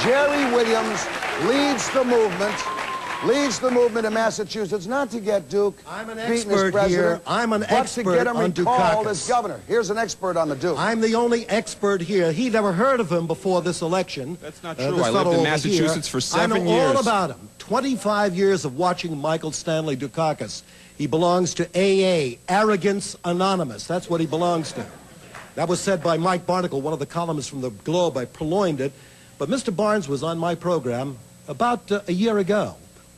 Jerry Williams leads the movement in Massachusetts, not to get Duke beaten as president, here. I'm an expert to get him on recalled Dukakis. as governor. Here's an expert on the Duke. I'm the only expert here. He never heard of him before this election. That's not true. I lived in Massachusetts for 7 years. I know all about him. 25 years of watching Michael Stanley Dukakis. He belongs to AA, Arrogance Anonymous. That's what he belongs to. That was said by Mike Barnacle, one of the columnists from the Globe. I purloined it. But Mr. Barnes was on my program about a year ago,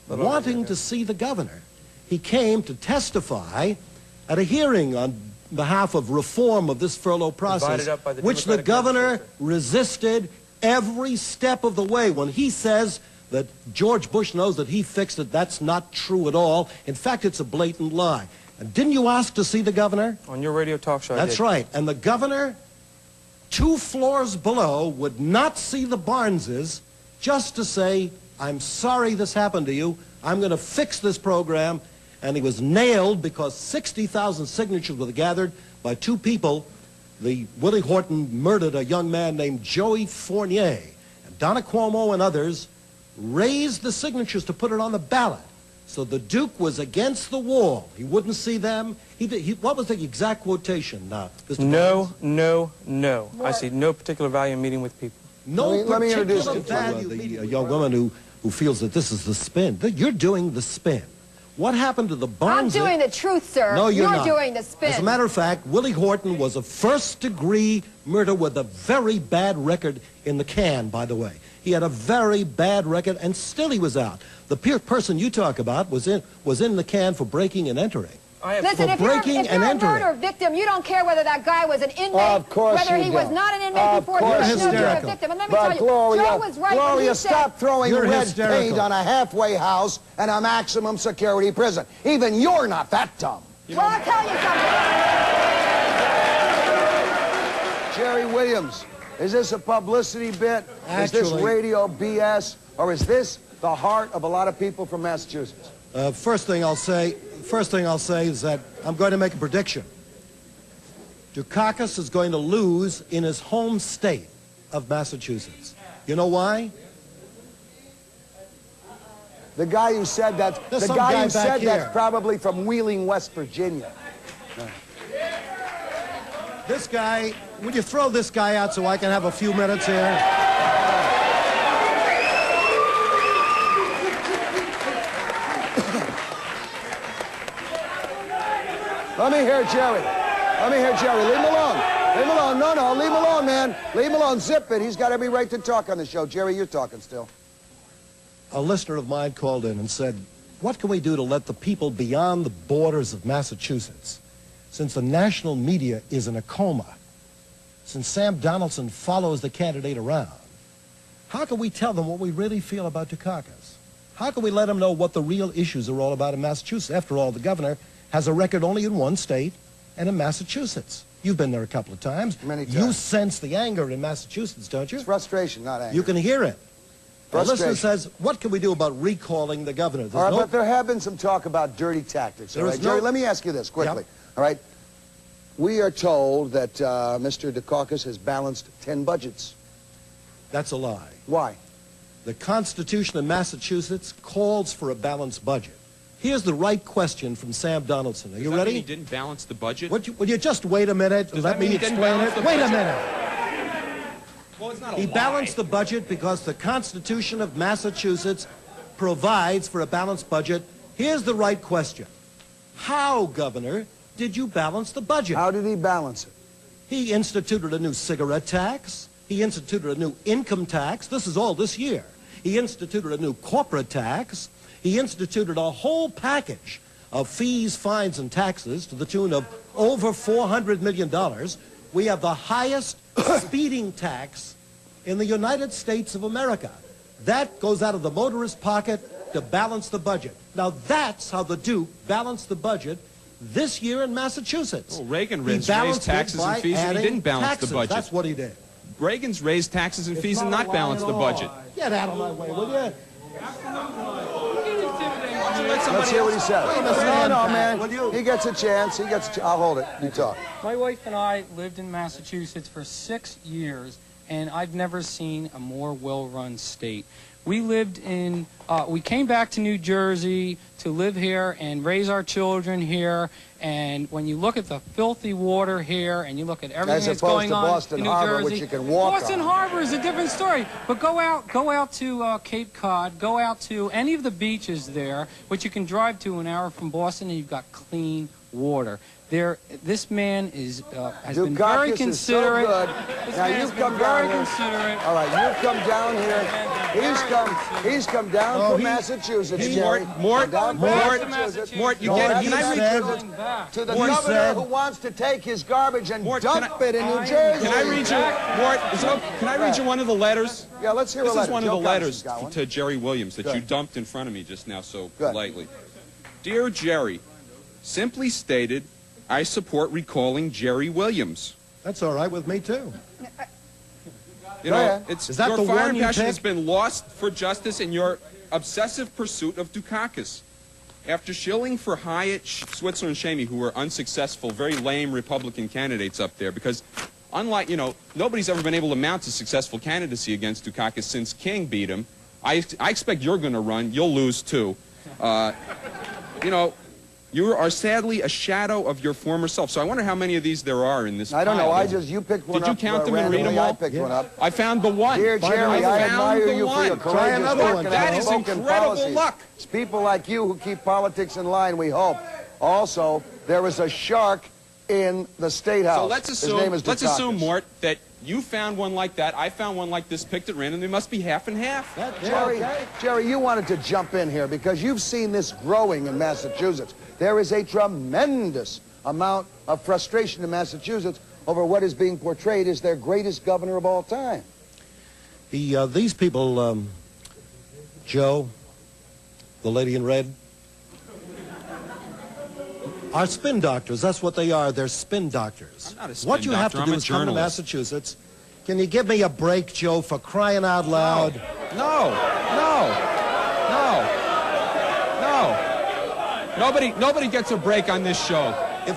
wanting to see the governor. He came to testify at a hearing on behalf of reform of this furlough process, which the governor resisted every step of the way. When he says that George Bush knows that he fixed it, that's not true at all. In fact, it's a blatant lie. And didn't you ask to see the governor? On your radio talk show, That's right. And the governor, 2 floors below, would not see the Barneses just to say, I'm sorry this happened to you. I'm going to fix this program. And he was nailed because 60,000 signatures were gathered by 2 people. Willie Horton murdered a young man named Joey Fournier. And Donna Cuomo and others raised the signatures to put it on the ballot. So the Duke was against the wall. He wouldn't see them. What was the exact quotation, Mr. No, no, no. What? I see no particular value in meeting with people. Let me introduce you to the young woman who feels that this is the spin. You're doing the spin. What happened to the Barnes? I'm doing the truth, sir. No, you're not. Doing the spin. As a matter of fact, Willie Horton was a first-degree murder with a very bad record in the can, by the way. He had a very bad record, and still he was out. The person you talk about was in the can for breaking and entering. Listen, if you're a murder victim, you don't care whether that guy was an inmate, of course whether he was not an inmate before. You're hysterical. You're a victim. And let me tell you, Joe was right when he said, stop throwing red paint on a halfway house and a maximum security prison. Even you're not that dumb. Well, I'll tell you something. Jerry Williams, is this a publicity bit? Actually, is this radio BS? Or is this the heart of a lot of people from Massachusetts? First thing I'll say is that I'm going to make a prediction. Dukakis is going to lose in his home state of Massachusetts. You know why? The guy who said that, that's probably from Wheeling, West Virginia. This guy, would you throw this guy out so I can have a few minutes here? Let me hear Jerry. Let me hear Jerry. Leave him alone. Leave him alone. No, leave him alone, man. Leave him alone. Zip it. He's got every right to talk on the show. Jerry, you're talking still. A listener of mine called in and said, what can we do to let the people beyond the borders of Massachusetts, since the national media is in a coma, since Sam Donaldson follows the candidate around, how can we tell them what we really feel about Dukakis? How can we let them know what the real issues are all about in Massachusetts? After all, the governor has a record only in 1 state, and in Massachusetts. You've been there a couple of times. Many times. You sense the anger in Massachusetts, don't you? It's frustration, not anger. You can hear it. The listener says, what can we do about recalling the governor? All right, but there have been some talk about dirty tactics. All right, Jerry, let me ask you this quickly. All right, we are told that Mr. Dukakis has balanced 10 budgets. That's a lie. Why? The Constitution of Massachusetts calls for a balanced budget. Here's the right question from Sam Donaldson. Are you ready? He didn't balance the budget? Would you just wait a minute and let me explain it? Wait a minute. Well, it's not a lie. He balanced the budget because the Constitution of Massachusetts provides for a balanced budget. Here's the right question. How, Governor, did you balance the budget? How did he balance it? He instituted a new cigarette tax. He instituted a new income tax. This is all this year. He instituted a new corporate tax. He instituted a whole package of fees, fines, and taxes to the tune of over $400 million. We have the highest speeding tax in the United States of America. That goes out of the motorist's pocket to balance the budget. Now, that's how the Duke balanced the budget this year in Massachusetts. Well, Reagan raised taxes and fees, and he didn't balance the budget. That's what he did. Reagan's raised taxes and fees and not balanced the budget. Get out of my way, will you? Let's hear what he says. No, man. He gets a chance. I'll hold it. You talk. My wife and I lived in Massachusetts for 6 years, and I've never seen a more well-run state. We lived in, we came back to New Jersey to live here and raise our children here, and when you look at the filthy water here and you look at everything that's going on Boston in New Harbor, Jersey, which you can walk Boston on. Harbor is a different story. But go out to Cape Cod, go out to any of the beaches there, which you can drive to an hour from Boston, and you've got clean water. This man has been very considerate. Is so good. Now you've come down here. All right, you've come down here. He's come down from Massachusetts, Jerry. Mort, can I read to the governor who wants to take his garbage and dump it in New Jersey? Can I read you, Mort? Can I read you one of the letters? Yeah, let's hear a letter. This is one of the letters to to Jerry Williams that you dumped in front of me just now so politely. Dear Jerry, simply stated, I support recalling Jerry Williams. That's all right with me, too. You know, is that your the fire one and you passion take? has been lost for justice in your obsessive pursuit of Dukakis. After shilling for Hyatt, Switzer, and Chamey, who were unsuccessful, very lame Republican candidates up there, because unlike, nobody's ever been able to mount a successful candidacy against Dukakis since King beat him. I expect you're going to run. You'll lose, too. You are sadly a shadow of your former self. So I wonder how many of these there are in this I don't know. pile. You picked one up. Did you count them and read them all? I picked one up. I found the one. Dear Jerry, I admire you for your courageous work and That is outspoken incredible policies. luck. It's people like you who keep politics in line, we hope. Also, there is a shark in the State House. So let's His name is assume, Dukakis. Mort, that you found one like that. I found one like this picked at random. They must be half and half. Jerry, you wanted to jump in here because you've seen this growing in Massachusetts. There is a tremendous amount of frustration in Massachusetts over what is being portrayed as their greatest governor of all time. These people, Joe, the lady in red, are spin doctors. That's what they are. They're spin doctors. I'm not a spin What you have doctor. to do I'm a is come to journalist. Massachusetts. Can you give me a break, Joe, for crying out loud? No. Nobody gets a break on this show.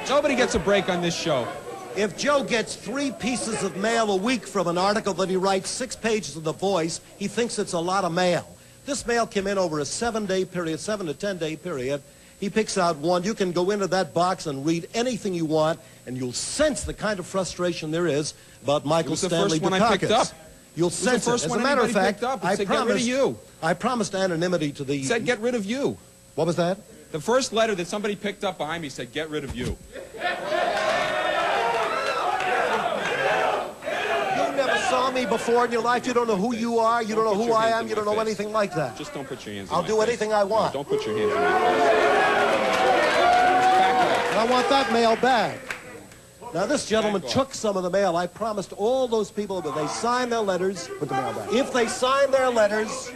Nobody gets a break on this show. If Joe gets 3 pieces of mail a week from an article that he writes 6 pages in The Voice, he thinks it's a lot of mail. This mail came in over a 7-day period, 7 to 10-day period. He picks out one. You can go into that box and read anything you want, and you'll sense the kind of frustration there is about Michael Stanley Dukakis. It was the first one I picked up. You'll sense it. It was the As first a one matter of anybody fact, picked up. It said, get rid of you. I promised anonymity to the... It said, get rid of you. What was that? The first letter that somebody picked up behind me said, get rid of you. You never saw me before in your life. You don't know who you are. You don't know who I am. You don't know anything like that. Just don't put your hands in I'll my do face. anything I want. No, don't put your hands in my face. And I want that mail back. Now, this gentleman took some of the mail. I promised all those people that they sign their letters. Put the mail back. If they sign their letters,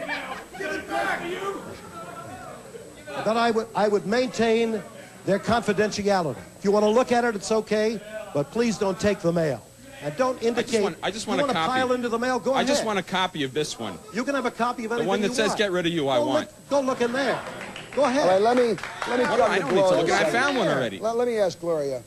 that I would maintain their confidentiality. If you want to look at it, it's okay, but please don't take the mail. And don't indicate. I just want a you want to copy. pile into the mail, go ahead. I just want a copy of this one. You can have a copy of anything The one that you says want. get rid of you, I want. Go look in there. Go ahead. All right, let me come I to don't need to Gloria. look. I found one already. Let me ask Gloria.